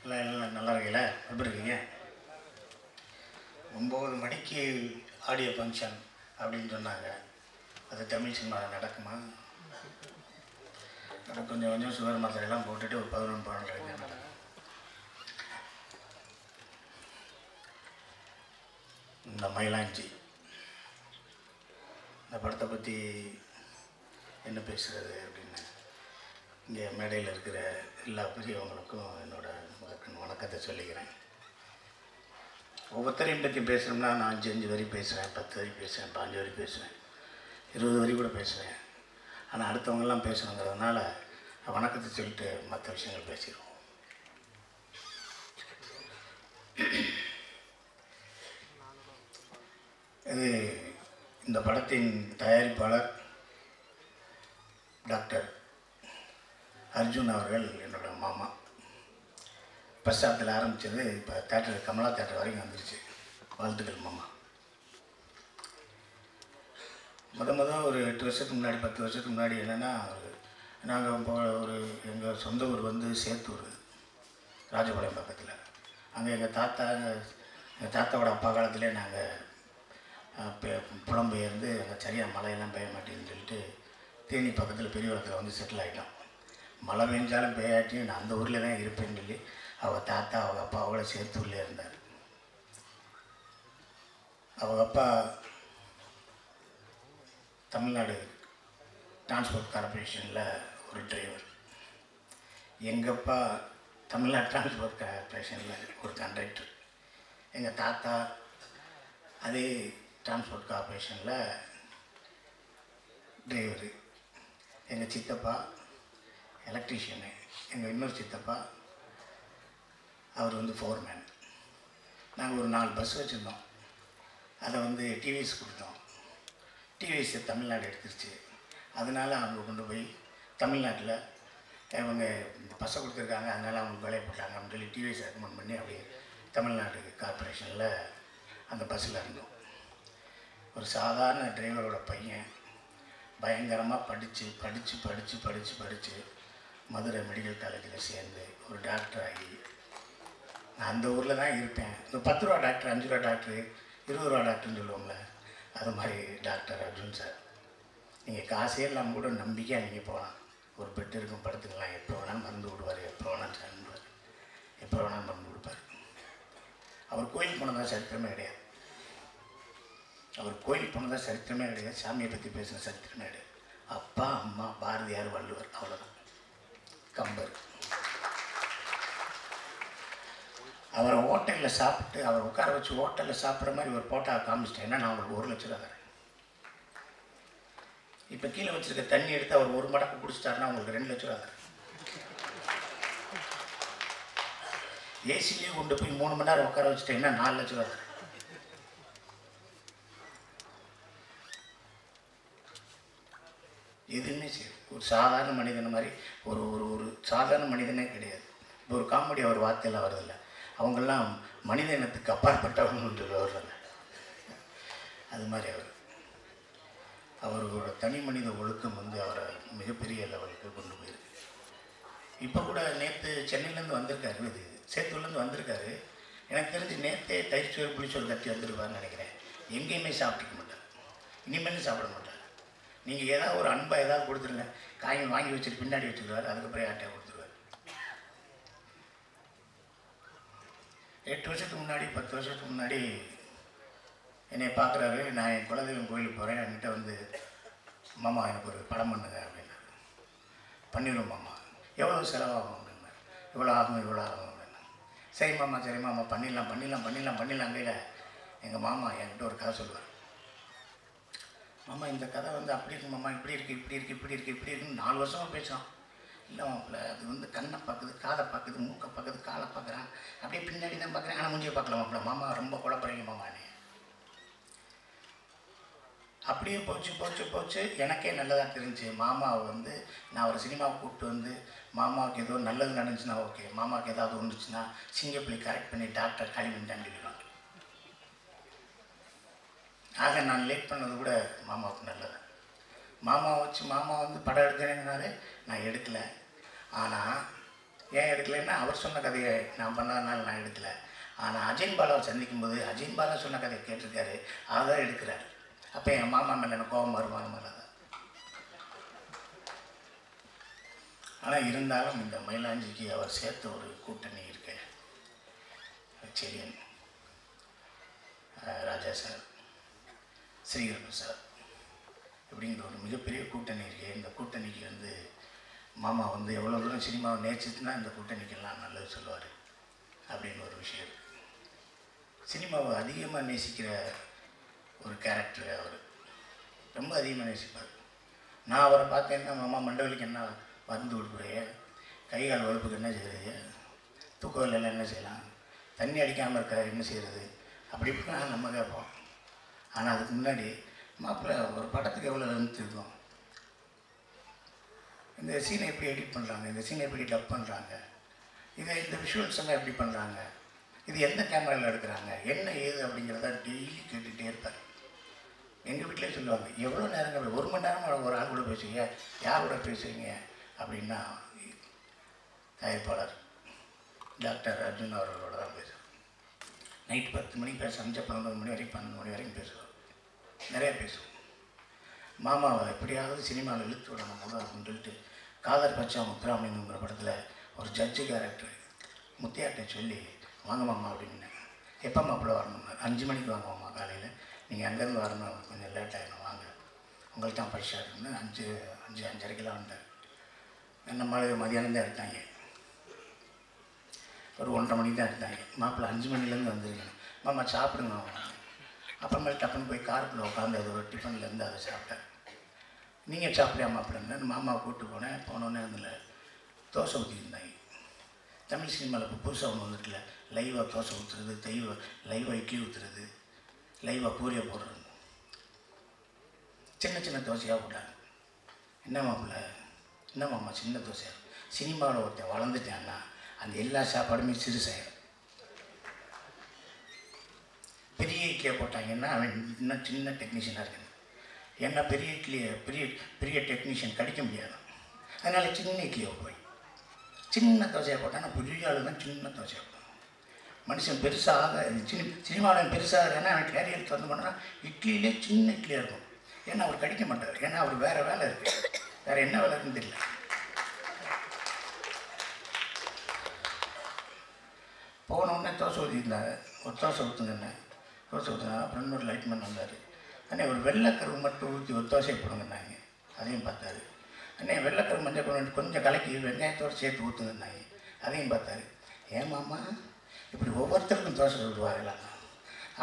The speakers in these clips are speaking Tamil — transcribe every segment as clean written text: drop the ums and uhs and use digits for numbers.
எல்லாம் நல்லா இருக்கீங்களா? எப்படி இருக்கீங்க? 9 மணிக்கு ஆடியோ ஃபங்க்ஷன் அப்படின்னு சொன்னாங்க. அது தமிழ் சினிமாவில் நடக்குமா? கொஞ்சம் கொஞ்சம் சுகர் மாத்திரையெல்லாம் போட்டுட்டு ஒரு 11-12 நடக்கும். இந்த மயிலாஞ்சி இந்த படத்தை பற்றி என்ன பேசுகிறது அப்படின்னு இங்கே மேடையில் இருக்கிற எல்லா பெரியவங்களுக்கும் என்னோடய வணக்கத்தை சொல்லிக்கிறேன். ஒவ்வொருத்தரையும் பற்றி பேசணும்னா நான் 5 வரி பேசுகிறேன், 10 வரி பேசுகிறேன், 15 வரி பேசுகிறேன், 20 வரி கூட பேசுகிறேன். ஆனால் அடுத்தவங்கெல்லாம் பேசணுங்கிறதுனால வணக்கத்தை சொல்லிட்டு மற்ற விஷயங்கள் பேசிடுவோம். இது இந்த படத்தின் தயாரிப்பாளர் டாக்டர் அர்ஜுன் அவர்கள் என்னோட மாமா. பஸ்டாப்பில் ஆரம்பித்தது இப்போ தேட்டர் கமலா தேட்டர் வரைக்கும் வந்துருச்சு. வாழ்த்துக்கள் மாமா. ஒரு 8 வருஷத்துக்கு முன்னாடி 10 வருஷத்துக்கு முன்னாடி என்னென்னா, நாங்கள் இப்போ எங்கள் சொந்த ஊர் வந்து சேத்தூர், ராஜபாளையம் பக்கத்தில். அங்கே எங்கள் தாத்தாவோட அப்பா காலத்திலே நாங்கள் புலம்பெயர்ந்து அங்கே சரியாக மழையெல்லாம் பெய்ய மாட்டேன்னு சொல்லிட்டு தேனி பக்கத்தில் பெரியவரத்தில் வந்து செட்டில் ஆகிட்டோம். மழை பெஞ்சாலும் பெய்யாட்டியும் நான் அந்த ஊரில் தான் இருப்பேன்னு சொல்லி அவங்க தாத்தா அவங்க அப்பா அவ்வளோ சேத்தூர்லேயே இருந்தார். அவங்க அப்பா தமிழ்நாடு டிரான்ஸ்போர்ட் கார்பரேஷனில் ஒரு டிரைவர். எங்கள் அப்பா தமிழ்நாடு டிரான்ஸ்போர்ட் கார்பரேஷனில் ஒரு கண்டக்டர். எங்கள் தாத்தா அதே டிரான்ஸ்போர்ட் கார்பரேஷனில் டிரைவரு. எங்கள் சித்தப்பா எலக்ட்ரீஷியனு. எங்கள் இன்னொரு சித்தப்பா அவர் வந்து ஃபோர்மேன். நாங்கள் ஒரு 4 பஸ் வச்சுருந்தோம். அதை வந்து டிவிஎஸ் கொடுத்தோம். டிவிஎஸ் தமிழ்நாடு எடுத்துருச்சு. அதனால் அவங்க கொண்டு போய் தமிழ்நாட்டில் இவங்க இந்த பஸ்ஸை கொடுத்துருக்காங்க, அதனால் அவங்களுக்கு வேலையை போட்டாங்க அப்படின்னு சொல்லி டிவிஎஸ் ரெக்கமெண்ட் பண்ணி அப்படியே தமிழ்நாடு கார்பரேஷனில் அந்த பஸ்ஸில் இருந்தோம். ஒரு சாதாரண டிரைவரோட பையன் பயங்கரமாக படித்து மதுரை மெடிக்கல் காலேஜில் சேர்ந்து ஒரு டாக்டர் ஆகி, நான் அந்த ஊரில் தான் இருப்பேன். இந்த 10 ரூபா டாக்டர், 5 ரூபா டாக்டரு, 20 ரூபா டாக்டர்னு சொல்லுவோம்ல, அது மாதிரி டாக்டர் அர்ஜுன் சார். நீங்கள் காசே இல்லாமல் கூட நம்பிக்கையாக நீங்கள் போகலாம். ஒரு பெட்டு இருக்கும், படுத்துக்கலாம், எப்போ வேணாலும் மருந்து விடுவார், எப்போ வேணாலும் சாப்பிடுவார், எப்போ வேணாலும் மருந்து கொடுப்பார். அவர் கோயில் போனதான் சரித்திரமே கிடையாது. சாமியை பற்றி பேசுகிற சரித்திரமே கிடையாது. அப்பா அம்மா பாரதியார் வள்ளுவர், அவ்வளோதான். கம்பர். அவரை ஹோட்டலில் சாப்பிட்டு அவர் உட்கார வச்சு ஹோட்டலில் சாப்பிட்ற மாதிரி ஒரு போட்டோ காமிச்சிட்டேன். ஏன்னா நான் அவங்களுக்கு 1 லட்சம் ரூபா தரேன். இப்போ கீழே வச்சுருக்க தண்ணி எடுத்து அவர் 1 மடக்கு குடிச்சிட்டாருன்னா அவங்களுக்கு 2 லட்சம் ரூபா தரேன். ஏசிலேயே கொண்டு போய் 3 மணி நேரம் உட்கார வச்சுட்டேன்னா 4 லட்சம் ரூபா தரேன். எதுவுமே சரி, ஒரு சாதாரண மனிதன் மாதிரி ஒரு ஒரு ஒரு சாதாரண மனிதனே கிடையாது. இப்போ ஒரு காமெடி அவர் வார்த்தையெல்லாம் வருதில்லை, அவங்கெல்லாம் மனித இனத்துக்கு அப்பாற்பட்டவங்கன்னு சொல்லுவார்ல, அது மாதிரி அவரோட தனி மனித ஒழுக்கம் வந்து அவரை மிகப்பெரிய லெவலுக்கு கொண்டு போயிருக்கு. இப்போ கூட நேற்று சென்னையிலேருந்து வந்திருக்காரு, இது சேத்தூர்லேருந்து வந்திருக்காரு. எனக்கு தெரிஞ்சு நேற்றே தயிர்ச்சோறு புளிச்சோறு கட்டி வந்துருவார்னு நினைக்கிறேன். எங்கேயுமே சாப்பிட்டுக்க மாட்டார், இனிமேலும் சாப்பிட மாட்டார். நீங்கள் ஏதாவது ஒரு அன்பாக ஏதாவது கொடுத்துருங்க, காய் வாங்கி வச்சுட்டு பின்னாடி வச்சுருவார், அதுக்கப்புறம் யார்கிட்ட கொடுத்துருவார். 8 வருஷத்துக்கு முன்னாடி 10 வருஷத்துக்கு முன்னாடி என்னை பார்க்குறாரு. நான் என் குலதெய்வம் கோயிலுக்கு போகிறேன். என்கிட்ட வந்து மாமா எனக்கு ஒரு படம் பண்ணுங்க அப்படின்னா. பண்ணிடுவோம் மாமா. எவ்வளோ செலவாகும் அப்படின்னா. இவ்வளோ ஆகும் அப்படின்னா. சரி மாமா பண்ணிடலாம் கையில். எங்கள் மாமா என்கிட்ட ஒரு கதை சொல்லுவார். மாமா இந்த கதை வந்து அப்படி இருக்கு மாமா, இப்படி இருக்குன்னு 4 வருஷமாக பேசுகிறோம். இல்லை மாப்பிள்ள, அது வந்து கண்ணை பார்க்குது, காதை பார்க்குது, மூக்கை பார்க்குது, காலை பார்க்குறான், அப்படியே பின்னாடி தான் பார்க்குறேன், ஆனால் மூஞ்சியை பார்க்கல மாப்பிள்ள. மாமா ரொம்ப குழப்பறீங்க மாமானே. அப்படியே போச்சு. எனக்கே நல்லதாக தெரிஞ்சு மாமாவை வந்து நான் ஒரு சினிமாவை கூப்பிட்டு வந்து மாமாவுக்கு ஏதோ நல்லது நடந்துச்சுன்னா ஓகே, மாமாவுக்கு ஏதாவது ஒன்றுச்சுன்னா சிங்கப்பள்ளி கரெக்ட் பண்ணி டாக்டர் களிமண்டாண்டி விடுவாங்க. ஆக நான் லேட் பண்ணது கூட மாமாவுக்கு நல்லது. மாமா வந்து படம் எடுக்கிறேங்கனாலே நான் எடுக்கலை. ஆனால் ஏன் எடுக்கலைன்னா அவர் சொன்ன கதையை நான் பண்ணாதனால நான் எடுக்கலை. ஆனால் அஜயன் பாலாவை சந்திக்கும்போது அஜயன் பாலா சொன்ன கதையை கேட்டிருக்காரு, அதான் எடுக்கிறார். அப்போ என் மாமா மேலே எனக்கு கோபம் வருமானம் தான். ஆனால் இருந்தாலும் இந்த மயிலாஞ்சிக்கு அவர் சேர்த்த ஒரு கூட்டணி இருக்கு. செரியன், ராஜா சார், ஸ்ரீகர் பிரசாத் இப்படிங்கிற ஒரு மிகப்பெரிய கூட்டணி இருக்குது. இந்த கூட்டணிக்கு வந்து மாமா வந்து எவ்வளோ தூரம் சினிமாவை நேசிச்சுன்னா இந்த கூட்டணிக்கெல்லாம் நல்லது சொல்லுவார் அப்படின்னு ஒரு விஷயம் இருக்குது. சினிமாவை அதிகமாக நேசிக்கிற ஒரு கேரக்டர் அவர், ரொம்ப அதிகமாக நேசிப்பார். நான் அவரை பார்த்தேன்னா, மாமா மண்டவலிக்கு என்ன மருந்து கொடுக்குறைய, கை கால் வகுப்புக்கு என்ன செய்கிறது, தூக்க இல்லைன்னா என்ன செய்யலாம், தண்ணி அடிக்காமல் இருக்க என்ன செய்கிறது, அப்படி இப்படிலாம் நம்ம கேட்போம். ஆனால் அதுக்கு முன்னாடி மாப்பிள்ளை ஒரு படத்துக்கு எவ்வளோ லென்த் இருக்கும், இந்த சீனை எப்படி எடிட் பண்ணுறாங்க, இந்த சீனை எப்படி டப் பண்ணுறாங்க, இந்த விஷுவல்ஸ் எல்லாம் எப்படி பண்ணுறாங்க, இது எந்த கேமராவில் எடுக்கிறாங்க, என்ன ஏது அப்படிங்கிறத டெய்லி கேட்டுகிட்டே இருப்பார். எங்கள் வீட்டிலே சொல்லுவாங்க, எவ்வளோ நேரங்கள் 1 மணி நேரம் ஒரு ஆள் கூட பேசுவீங்க, யார் கூட பேசுவீங்க அப்படின்னா தயாரிப்பாளர் டாக்டர் அர்ஜுன் அவர்களோட தான் பேசுவோம். நைட் 10 மணிக்கு பேச அஞ்சு 11 மணி வரைக்கும் 12 மணி வரைக்கும் பேசுவோம், நிறையா பேசுவோம். மாமாவை எப்படியாவது சினிமாவில் இழுத்து விடணும் போது அப்படின்னு சொல்லிட்டு காதர் பச்சா முத்துராமலிங்கங்கிற படத்தில் ஒரு ஜட்ஜு கேரக்டர் முத்தியாட்டை சொல்லி, வாங்க மாமா அப்படின்னு, எப்போ மாப்பிள்ள வரணும்னா 5 மணிக்கு வாங்க மாமா காலையில், நீங்கள் அங்கேருந்து வரணும், கொஞ்சம் லேட் ஆகிடும் வாங்க, உங்களுக்கு தான் பைசா இருக்குன்னு 5:30 வந்தார். என்ன மாதிரி மதியானம் தான் எடுத்தாங்க, ஒரு 1:30 மணிக்கு தான் எடுத்தாங்க. மாப்பிள்ளை 5 மணிலேருந்து வந்துருக்கணும், மாமா சாப்பிடுங்க. அப்புறமேல் டப்புன்னு போய் காருக்குள்ளே உட்காந்து அது ஒரு டிஃபன்லேருந்து அதை சாப்பிட்டேன். நீங்கள் சாப்பிட்றியா மாப்பிள்ளைன்னு மாமாவை கூப்பிட்டு போனேன். போனோன்னே அதில் தோசை ஊற்றிருந்தாங்க. தமிழ் சினிமாவில் இப்போ புதுசாக ஒன்று வந்துட்டுல, லைவாக தோசை ஊற்றுறது, லைவாக இட்லி ஊற்றுறது, லைவாக பூரியை போடுறது, சின்ன சின்ன தோசையாக போட்டாங்க. என்ன மாப்பிள்ள, என்ன மாமா சின்ன தோசையாக, சினிமாவில் ஒருத்தன் வளர்ந்துட்டான்னா அந்த எல்லா சாப்பாடுமே சிறுசாயிடும். பெரிய இட்லியை போட்டாங்கன்னா அவன் இன்னும் சின்ன டெக்னீஷியனாக இருக்கணும். ஏன்னா பெரிய இட்லியை பெரிய டெக்னீஷியன் கிடைக்க முடியாது. அதனால் சின்ன இட்லியை போய் சின்ன தோசையை போட்டால் நான் பெரிய ஆளு தான் சின்ன தோசையை போடுவேன். மனுஷன் பெருசாக சினிமாவில் பெருசாக ஏன்னா அவன் கேரியர் திறந்து பண்ணால் இட்லியிலே சின்ன இட்லியாக இருக்கும். ஏன்னா அவர் கடிக்க மாட்டார், ஏன்னா அவர் வேறு வேலை இருக்குது, வேறு என்ன வேலை இருக்குன்னு தெரியல. போனோடனே தோசை ஊற்றிருந்தாங்க, ஒரு தோசை ஊற்றுங்கண்ணே, தோசை ஊற்றுனாங்க. அப்புறம் இன்னொரு லைட்மேன் வந்தார். அண்ணே ஒரு வெள்ளைக்கருவு மட்டும் ஊற்றி ஒரு தோசையை போடுங்கன்னாங்க, அதையும் பார்த்தாரு. அண்ணே வெள்ளைக்கருவு மஞ்சள் கொண்டு கொஞ்சம் கலக்கி வெங்காயத்தோடு சேர்த்து ஊற்றுங்கன்னாங்க, அதையும் பார்த்தாரு. ஏன் மாமா இப்படி ஒவ்வொருத்தருக்கும் தோசை விடுவாங்களா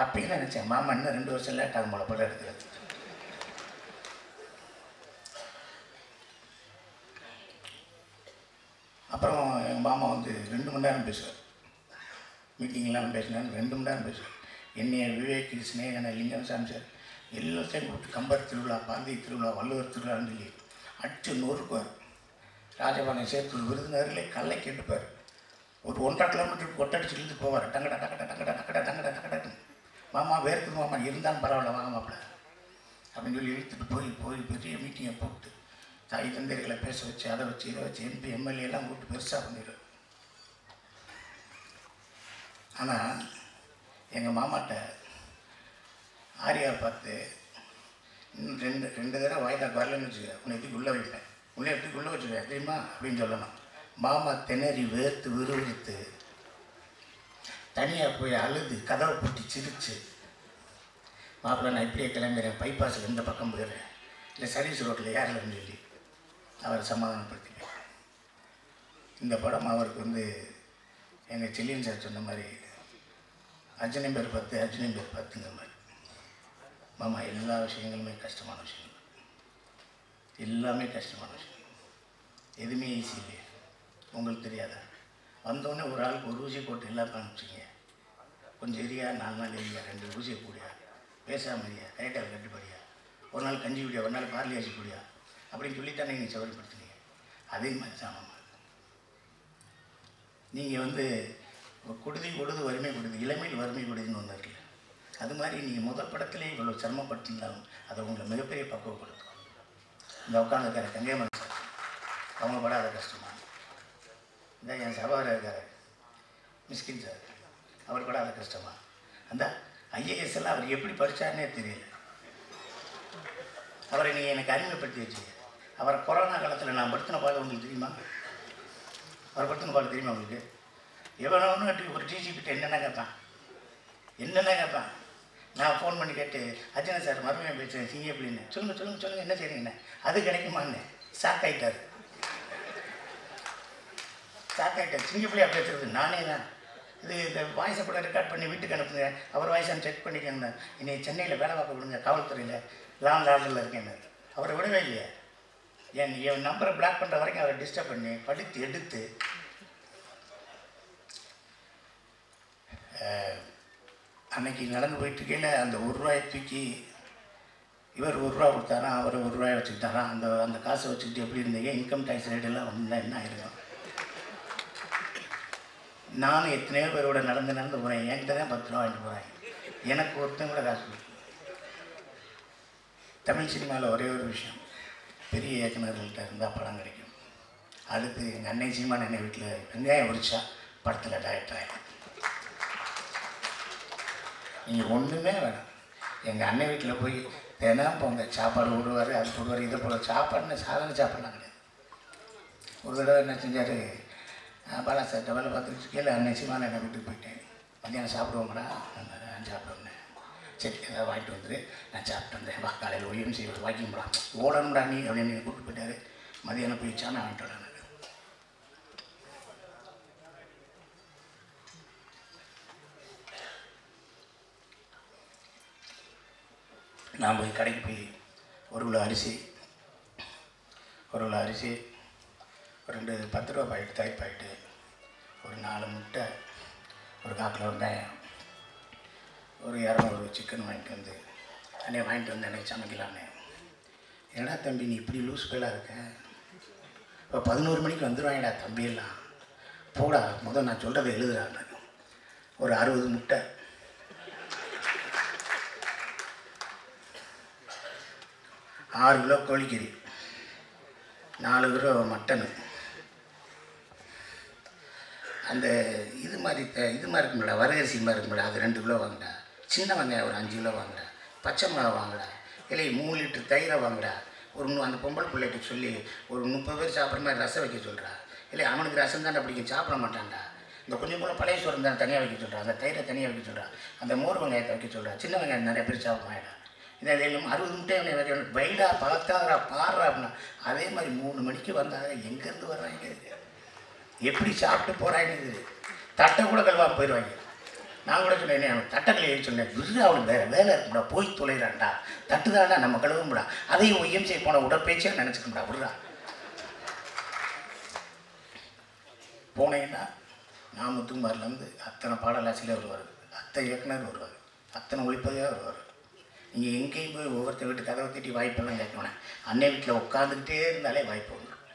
அப்படின்னு நினச்சேன். மாமா இன்னும் 2 வருஷம் லேட்டாகும் போல படம் எடுக்கிறது. அப்புறம் எங்கள் மாமா வந்து 2 மணி நேரம் பேசுவார். மீட்டிங்லாம் பேசினாலும் 2 மணி நேரம் பேசுவார். என்னைய விவேக், ஸ்னேகனை, லிங்கம் சாமி சார் எல்லாத்தையும் கூப்பிட்டு கம்பர் திருவிழா, பாந்தி திருவிழா, வள்ளுவர் திருவிழான்னு சொல்லி அடிச்சு நொறுக்குவார். ராஜபாளையம் சேர்த்து விருதுநகரிலே கல்லை கேட்டுப்பார். ஒரு 1.5 கிலோமீட்டருக்கு ஒட்டடிச்சு இழுத்து போவார். டங்கடா டக்கடா டக்கடா டக்கடா டங்கடா டக்கடா, மாமா வேர்க்குது மாமா, இருந்தாலும் பரவாயில்ல வாங்க மாப்பிள்ள அப்படின்னு சொல்லி இழுத்துட்டு போய் பெரிய மீட்டிங்கை போட்டு தாய் தந்தைகளை பேச வச்சு அதை வச்சு இதை வச்சு MP MLA எல்லாம் கூப்பிட்டு பெருசாக பண்ணிடுவார். ஆனால் எங்கள் மாமாட்ட ஆரியா பார்த்து இன்னும் ரெண்டு தடவை வாய்தாக்கு வரலன்னு வச்சுக்க, உன்னை எப்படி உள்ளே வைப்பேன், உன்னை எப்படி உள்ளே வச்சுருவேன் தெரியுமா அப்படின்னு சொல்லணும். மாமா திணறி வேர்த்து விறுவிறுத்து தனியாக போய் அழுது கதவை பூட்டி சிரிச்சு, மாப்பிள்ளை நான் இப்படியே கிளம்புறேன், பைபாஸில் இந்த பக்கம் போயிடுறேன், இல்லை சர்வீஸ் ரோட்டில் ஏறலன்னு சொல்லி அவரை சமாதானப்படுத்திப்பேன். இந்த படம் அவருக்கு வந்து எங்கள் செல்லியன் சார் சொன்ன மாதிரி அர்ஜுனன் பேர் 10 அர்ஜுனன் பேர் 10ங்கிற மாதிரி. மாமா எல்லா விஷயங்களுமே கஷ்டமான விஷயங்கள், எல்லாமே கஷ்டமான விஷயம், எதுவுமே ஈஸி இல்லையா உங்களுக்கு தெரியாதா? வந்தோடனே ஒரு ஆளுக்கு ஒரு ஊசி போட்டு எல்லாம் காமிச்சிங்க, கொஞ்சம் எரியா 4 நாள் எரியா, 2 ஊசியை கூடியா, பேசாமல் எரியா, கைட்டால் கட்டுப்படியா, ஒரு நாள் கஞ்சி குடியா, ஒரு நாள் பார்லி ஆசி குடியா அப்படின்னு சொல்லித்தானே நீங்கள் சௌகரியப்படுத்துனீங்க. அதே மாதிரி தான் மாமா, நீங்கள் வந்து கொடுதி கொடுது வறுமை கொடுது, இளமையில் வறுமை கொடுதுன்னு ஒன்று இருக்குல்ல, அது மாதிரி நீங்கள் முதல் படத்துலேயே இவ்வளோ சிரமப்பட்டிருந்தாலும் அதை உங்களை மிகப்பெரிய பக்குவப்படுத்தும். இந்த உட்காந்துருக்கிற கங்கைமன் சார் அவங்க படாத கஷ்டமாக இந்த என் சகோதரர் இருக்கார் மிஸ்கின் சார், அவர் கூட அது கஷ்டமா. அந்த ஐஏஎஸ் எல்லாம் அவர் எப்படி படித்தாருன்னே தெரியல. அவரை நீங்கள் எனக்கு அறிமுகப்படுத்தி வச்சு, அவரை கொரோனா காலத்தில் நான் படுத்தின பாடு உங்களுக்கு தெரியுமா? அவர் படுத்தின பாடு தெரியுமா உங்களுக்கு? எவனோன்னு ஒரு டிஜிபிட்ட என்னென்ன கேட்பான். நான் ஃபோன் பண்ணி கேட்டு, அர்ஜுனா சார் மறுபடியும் பேசுகிறேன் சிங்க அப்படின்னு, சொல்லுங்கள் என்ன செய்றீங்கண்ணே, அது கிடைக்குமான்னு ஷாக்காயிட்டார். சிங்கப்பிள்ளையா பேசுறது நானே தான். இது இந்த வாய்ஸை கூட ரெக்கார்ட் பண்ணி வீட்டுக்கு அனுப்புங்க, அவர் வாய்ஸான்னு செக் பண்ணிக்கணும். இன்னைக்கு சென்னையில் வேலை பார்க்க விடுங்க, காவல்துறையில் லாங் ஆர்டரில் இருக்கேன்னு. அவரை விடவே இல்லையே. என் நம்பரை பிளாக் பண்ணுற வரைக்கும் அவரை டிஸ்டர்ப் பண்ணி படித்து எடுத்து அன்னைக்கு நடந்து போயிட்டுருக்கையில் அந்த ₹1 தூக்கி இவர் ₹1 கொடுத்தாராம், அவர் ₹1 வச்சுக்கிட்டாராம். அந்த காசை வச்சுக்கிட்டு எப்படி இருந்தீங்க, இன்கம் டேக்ஸ் ரேட்டெல்லாம் வந்தால் என்ன ஆயிருக்கும். நானும் எத்தனையோ பேரோட நடந்து போகிறேன், என்கிட்ட தான் ₹10 வாங்கிட்டு போகிறேன். எனக்கு ஒருத்தன் கூட காசு கொடுக்கும். தமிழ் சினிமாவில் ஒரே ஒரு விஷயம், பெரிய இயக்குநர்கள்ட்ட இருந்தால் படம் கிடைக்கும். அடுத்து எங்கள் அன்னை சீமான் அன்னை வீட்டில் வெங்காயம் உரிச்சா படத்தில் டைரக்டர் ஆகிடும். நீங்கள் ஒன்றுமே வேணாம், எங்கள் அன்னை வீட்டில் போய் தினம் போங்க, சாப்பாடு விடுவார், அது போடுவார், இதை போடுவார். சாப்பாடுன்னு சாதாரண சாப்பாடுலாம் கிடையாது. ஒரு தடவை என்ன செஞ்சார், பாலா சார்கிட்ட வேலை பார்த்துட்டு கீழே அன்னை சீமான் என்னை வீட்டுக்கு போயிட்டேன். மத்தியானம் சாப்பிடுவோங்கடா, நான் சாப்பிடுவேன். சரி ஏதாவது வாங்கிட்டு வந்துரு, நான் சாப்பிட்டு வந்தேன், வா காலையில் ஒய்யும் செய்வது வாக்கிங் போகலாம், ஓடணும்டா நீ அப்படின்னு கூப்பிட்டு போயிட்டார். மதியானம் போயிடுச்சா நான் வாங்கிட்டு வரேன். நான் போய் கடைக்கு போய் ஒரு கிலோ அரிசி, ஒரு 2 ₹10 பாக்கெட்டு தயிர் பாக்கெட்டு, ஒரு 4 முட்டை, ஒரு 1/4 கிலோ வெங்காயம், ஒரு 200 சிக்கன் வாங்கிட்டு வந்து அன்றைக்கி சமைக்கலான்னு. ஏன்னா தம்பி நீ இப்படி லூஸ் பேலாக இருக்க, இப்போ 11 மணிக்கு வந்துடுவாங்கடா தம்பியெல்லாம், போடா முதல் நான் சொல்கிறத எழுதுறாங்க. ஒரு 60 முட்டை, 6 கிலோ கோழிக்கறி, 4 கிலோ மட்டனு, அந்த இது மாதிரி இருக்குங்களா, வரகரிசி மாதிரி இருக்குங்களா, அது 2 கிலோ வாங்கடா. சின்ன வெங்காயம் ஒரு 5 கிலோ வாங்கடா. பச்சை மிளகா வாங்கடா. இல்லை 3 லிட்டர் தயிரை வாங்கடா. அந்த பொம்பளை பிள்ளைகிட்ட சொல்லி ஒரு 30 பேர் சாப்பிட்ற மாதிரி ரசம் வைக்க சொல்கிறா. இல்லை அவனுக்கு ரசம் தானே பிடிக்கும், சாப்பிட மாட்டான்டா. இந்த கொஞ்சம் கூட பழைய சோறு தான் தனியாக வைக்க சொல்கிறா, அந்த தயிரை தனியாக வைக்க சொல்கிறா, அந்த மோர் வெங்காயத்தை வைக்க சொல்கிறா. சின்ன வெங்காயம் நிறைய பேர் சாப்பிடுவாடா. இதை 60 முட்டையை வைக்க வைடா பழத்தாகிறா பாடுறா அப்படின்னா. அதே மாதிரி 3 மணிக்கு வந்தாங்க, எங்கேருந்து வர்றாங்க, எப்படி சாப்பிட்டு போகிறாங்க, தட்டை கூட கழுவாமல் போயிடுவாங்க. நான் கூட சொன்னேன், அவனுக்கு தட்டை கழுவி சொன்னேன், விரு அவனுக்கு வேறு வேலை இருக்கும்டா, போய் தொலைகிறான்டா, தட்டு தான்டா நம்ம கழுவும்டா, அதையும் ஒய்எம்சி போன உடற்பயிற்சியாக நினச்சிக்கணும்டா விடுறா. போனேன்னா நான் முத்துக்குமார்லேருந்து அத்தனை பாடலாசிரியர் வருவார், அத்தனை இயக்குனர் வருவார், அத்தனை ஒளிப்பதிவாக வருவார். நீங்கள் எங்கேயும் போய் ஒவ்வொருத்த வீட்டு கதவை தட்டி வாய்ப்பெல்லாம் கேட்கணும். அன்னை வீட்டில் உட்காந்துக்கிட்டே இருந்தாலே வாய்ப்பு வந்துடும்.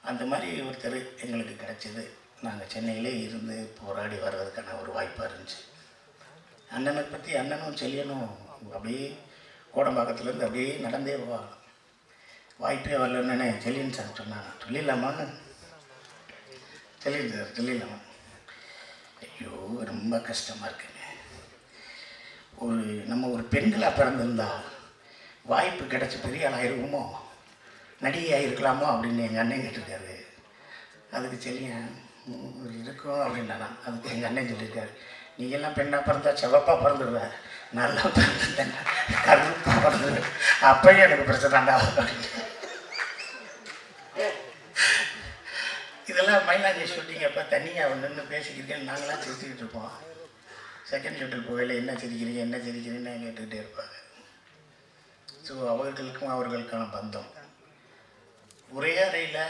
அந்த மாதிரி ஒருத்தர் எங்களுக்கு கிடச்சிது. நாங்கள் சென்னையிலே இருந்து போராடி வர்றதுக்கான ஒரு வாய்ப்பாக இருந்துச்சு. அண்ணனை பற்றி அண்ணனும் செல்லியனும் அப்படியே கோடம்பாக்கத்துலேருந்து அப்படியே நடந்தே போவாங்க. வாய்ப்பே வரலன்னு செல்லியன் சார் சொன்னாங்க, சொல்லிடலாமான்னு. செல்லியன் சார் சொல்லிடலாமா? ஐயோ ரொம்ப கஷ்டமாக இருக்குங்க. நம்ம ஒரு பெண்களாக பிறந்திருந்தா வாய்ப்பு கிடச்சி பெரிய ஆளாயிருக்குமோ, நடிகையாக இருக்கலாமோ அப்படின்னு எங்கள் அண்ணன் கேட்டிருக்காரு. அதுக்கு செல்லியன் இருக்கும் அப்படின்னா, அதுக்கு எங்கள் அண்ணன் சொல்லியிருக்காரு, நீங்கள்லாம் பெண்ணாக பிறந்தா செவப்பாக பிறந்துடுவ, நல்லா பிறந்துட்டேன் கருப்பாக பிறந்தது, அப்பயே எனக்கு பிரச்சனைடா அப்படின்னு. இதெல்லாம் மைலாஞ்சி ஷூட்டிங் அப்போ தனியாக நின்று பேசிக்கிட்டேன்னு நாங்களாம் சிரிச்சுக்கிட்டு இருப்போம். செகண்ட் ஷூட்டில் போகையில் என்ன சிரிக்கிறீங்கன்னு கேட்டுக்கிட்டே இருப்பாங்க. ஸோ அவர்களுக்கும் அவர்களுக்கான பந்தம். ஒரே அறையில்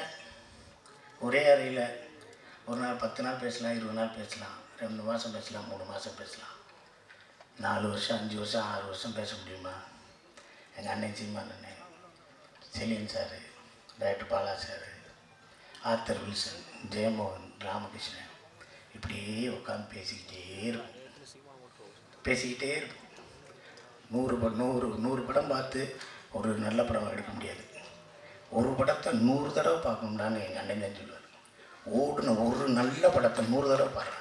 ஒரு நாள் 10 நாள் பேசலாம், 20 நாள் பேசலாம், 2 மாதம் பேசலாம், 3 மாதம் பேசலாம், 4 வருஷம் 5 வருஷம் 6 வருஷம் பேச முடியுமா? எங்கள் அண்ணன் சீமான் அண்ணன், Chezhiyan sir, director Bala sir, Arthur Wilson, Jeyamohan, Ramakrishnan, இப்படியே உட்காந்து பேசிக்கிட்டே இருப்போம். 100 படம் பார்த்து ஒரு நல்ல படம் எடுக்க முடியாது. ஒரு படத்தை 100 தடவை பார்க்கணும்டான்னு எங்கள் அண்ணன் தான் சொல்லுவார். ஓடுன ஒரு நல்ல படத்தை 100 தடவை பாரு,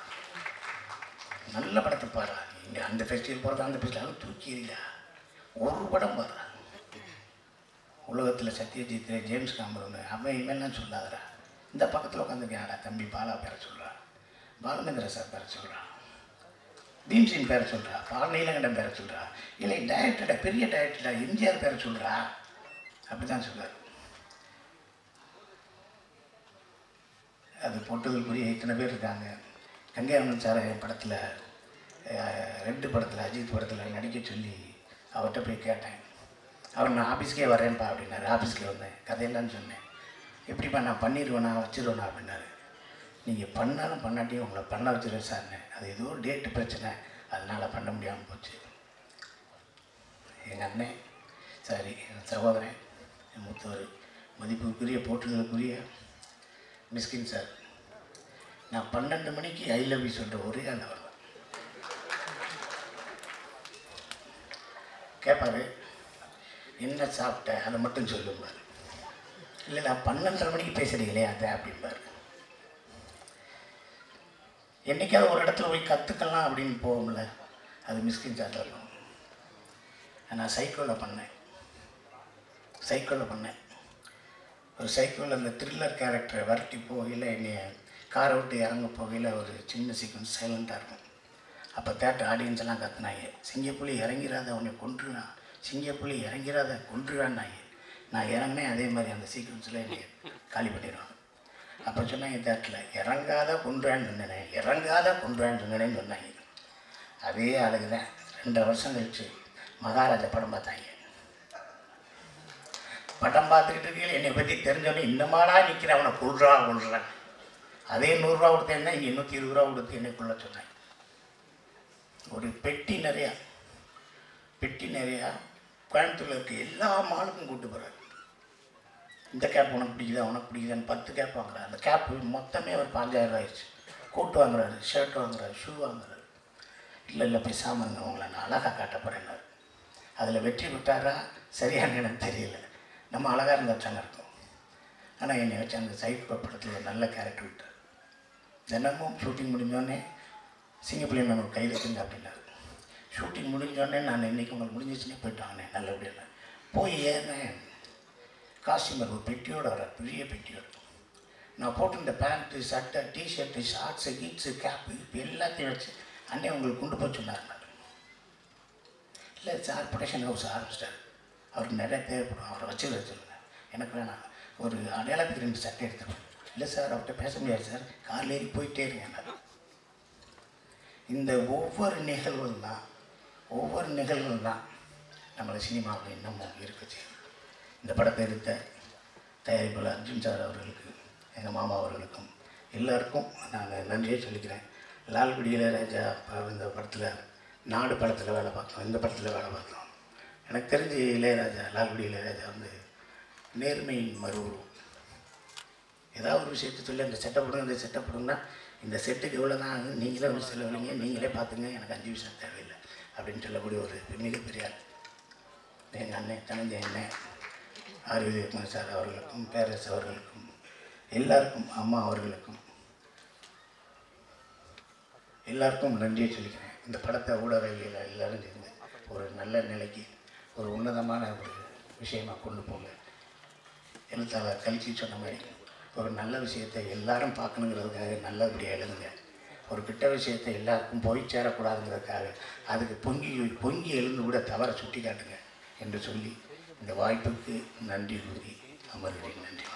நல்ல படத்தை பாரு. இங்கே அந்த ஃபெஸ்டிவல் போகிறதா அந்த ஃபெஸ்டிவல் தூக்கிடுங்க, ஒரு படம் பாரு. உலகத்தில் சத்யஜித், ஜேம்ஸ் காமரூன், அவன் இவெல்லாம் சொல்லாதடா. இந்த பக்கத்தில் உட்காந்துருக்காடா தம்பி பாலா பேரை சொல்கிறான், பாலுமேந்திர சார் பேரை சொல்கிறான், பீம்சின் பேரை சொல்கிறா, பாலநீலகண்டன் பேரை சொல்கிறா, இல்லை டைரக்டர்டா பெரிய டைரக்டர்டா எம்ஜிஆர் பேரை சொல்கிறா, அப்படி தான் சொல்கிறார். அது போட்டதுக்குரிய இத்தனை பேர் இருக்காங்க. கங்கையம்மன் சார் என் படத்தில், ரெண்டு படத்தில், அஜித் படத்தில் நடிக்க சொல்லி அவர்கிட்ட போய் கேட்டேன். அவர் நான் ஆஃபீஸ்க்கே வரேன்ப்பா அப்படின்னாரு. ஆஃபீஸ்க்கு வந்தேன், கதையெல்லாம் சொன்னேன். எப்படிப்பா நான் பண்ணிடுவேனா வச்சுருவேனா அப்படின்னாரு. நீங்கள் பண்ணாலும் பண்ணாட்டியும் உங்களை பண்ண வச்சுருவேன் சார்னு. அது ஏதோ டேட்டு பிரச்சனை, அதனால் பண்ண முடியாமல் போச்சு. எங்கள் அண்ணன் சாரி என் சகோதரன், என் மூத்தவர், மதிப்புக்குரிய போற்றுதலுக்குரிய மிஸ்கின் சார், நான் 12 மணிக்கு ஐ லவ் யூ சொல்கிற ஒரே ஆள் அவர் தான். கேட்பாரு என்ன சாப்பிட்ட அதை மட்டும் சொல்லும்பார். இல்லை நான் 12:30 மணிக்கு பேசுகிறீங்களே அதை அப்படிம்பார். என்றைக்காவது ஒரு இடத்துல போய் கற்றுக்கலாம் அப்படின்னு போகும்ல, அது மிஸ்கின் சார் இருக்கும். நான் சைக்கிளில் பண்ணேன். ஒரு சைக்கிளில் அந்த த்ரில்லர் கேரக்டரை வரட்டி போகையில் என்னை காரை விட்டு இறங்க போகையில் ஒரு சின்ன சீக்வன்ஸ் சைலண்ட்டாக இருக்கும். அப்போ தேட்டர் ஆடியன்ஸ் எல்லாம் கற்றுனாங்க, சிங்கப்புலி இறங்கிறாத உன்னை கொன்றுறான், சிங்கப்புலி இறங்கிறாத கொன்றுறான்னாங்க. நான் இறங்கினேன், அதே மாதிரி அந்த சீக்வன்ஸில் என்னை காலி பண்ணிடுவாங்க. அப்போ சொன்னாங்க தேட்டரில், இறங்காத கொன்றான்னு சொன்னேன், இறங்காத கொன்றான்னு சொன்னேன்னு சொன்னாங்க. அதே ஆளுக்கு தான் 2 வருஷம் கழிச்சு மகாராஜா படம் பார்த்தாங்க. படம் பார்த்துக்கிட்டு இருக்கையில் என்னை பற்றி தெரிஞ்சவனே இன்னமாடா நிற்கிற அவனை கொள்றான். அதே 100 ரூபா கொடுத்தேன்னா இங்கே 120 ரூபா கொடுத்து என்னை கொள்ள சொன்னேன். ஒரு பெட்டி நிறையா கோயம்புத்தூரில் இருக்க எல்லா மாலுக்கும் கூப்பிட்டு போகிறார். இந்த கேப் உனக்கு பிடிக்குதா, உனக்கு பிடிக்குதான்னு 10 கேப் வாங்குறாரு. அந்த கேப்பு மொத்தமே ஒரு 5000 ரூபா ஆயிடுச்சு. கோட் வாங்குறாரு, ஷர்ட் வாங்குறாரு, ஷூ வாங்குறாரு. இல்லை பேசாமல் உங்களை நான் அழகாக காட்ட போகிறேன்னாரு. அதில் வெற்றி பெற்றாரா சரியான எனக்கு தெரியல, நம்ம அழகாக இருந்தாச்சாங்க இருக்கும். ஆனால் என்னை வச்சு அந்த சைக்கோ படத்தில் ஒரு நல்ல கேரக்டர் விட்டார். தினமும் ஷூட்டிங் முடிஞ்சோடனே சிங்கப்புலி மேம் கையில் இருக்குங்க அப்படின்னாரு. ஷூட்டிங் முடிஞ்சோடனே நான் இன்றைக்கி உங்களுக்கு முடிஞ்சிச்சுன்னே போயிட்டாங்கண்ணே நல்லபடியாக போய் ஏறினேன். காஸ்டியூமர் ஒரு பெட்டியோடு வர, பெரிய பெட்டியோடு. நான் போட்டிருந்த பேண்ட்டு, சட்டை, டிஷர்ட்டு, ஷார்ட்ஸு, கீட்ஸு, கேப்பு இப்போ எல்லாத்தையும் வச்சு அண்ணே உங்களுக்கு கொண்டு போய் சொன்னார். இல்லை சார் ப்ரொடக்ஷன் ஹவுஸ் ஆரம்பிச்சிட்டார், அவருக்கு நிறைய தேவைப்படும், அவரை வச்சுருங்க. எனக்கு வேணாம், ஒரு அடையாளத்துக்கு 2 சட்டை எடுத்துருவேன். இல்லை சார் அவர்கிட்ட பேச முடியாது சார், காரில் ஏறி போயிட்டே இருங்க. இந்த ஒவ்வொரு நிகழ்வுகள் தான் நம்மளை சினிமாவில் இன்னமும் இருக்குச்சு. இந்த படத்தை எடுத்த தயாரிப்பாளர் அர்ஜுன் சார் அவர்களுக்கு, எங்கள் மாமா அவர்களுக்கும் எல்லாருக்கும் நாங்கள் நன்றியை சொல்லிக்கிறேன். லால்குடி இளையராஜா இந்த படத்தில், நாடு படத்தில் வேலை பார்த்தோம், இந்த படத்தில் வேலை பார்த்தோம். எனக்கு தெரிஞ்சு லால்குடி இளையராஜா வந்து நேர்மையின் மறுவுருவம். ஏதாவது ஒரு விஷயத்தை சொல்லி அந்த செட்டை போடுங்க, இந்த செட்டை போடுங்கன்னா இந்த செட்டுக்கு எவ்வளோ தான் ஆகும், நீங்களே வந்து செலவழிங்க, நீங்களே பார்த்துங்க, எனக்கு 5 விஷயம் தேவையில்லை அப்படின்னு சொல்லக்கூடிய ஒரு மிகப்பெரிய ஆள். எங்கள் அண்ணன் தனஞ்சய அண்ணன் ஆர்.வி. சார் அவர்களுக்கும், பேரரசு அவர்களுக்கும், எல்லாருக்கும், அம்மா அவர்களுக்கும் எல்லாருக்கும் நன்றியை சொல்லிக்கிறேன். இந்த படத்தை ஊடகவியல் எல்லோரும் சேர்ந்து ஒரு நல்ல நிலைக்கு, ஒரு உன்னதமான ஒரு விஷயமாக கொண்டு போங்க. எழுத்தாளர் கல்கி சொன்ன மாதிரி ஒரு நல்ல விஷயத்தை எல்லாரும் பார்க்கணுங்கிறதுக்காக நல்லபடியாக எழுதுங்க. ஒரு கெட்ட விஷயத்தை எல்லாருக்கும் போய் சேரக்கூடாதுங்கிறதுக்காக அதுக்கு பொங்கி எழுந்து கூட தவறை சுட்டி காட்டுங்க என்று சொல்லி இந்த வாய்ப்புக்கு நன்றி கூறி அமர்கிறேன். நன்றி.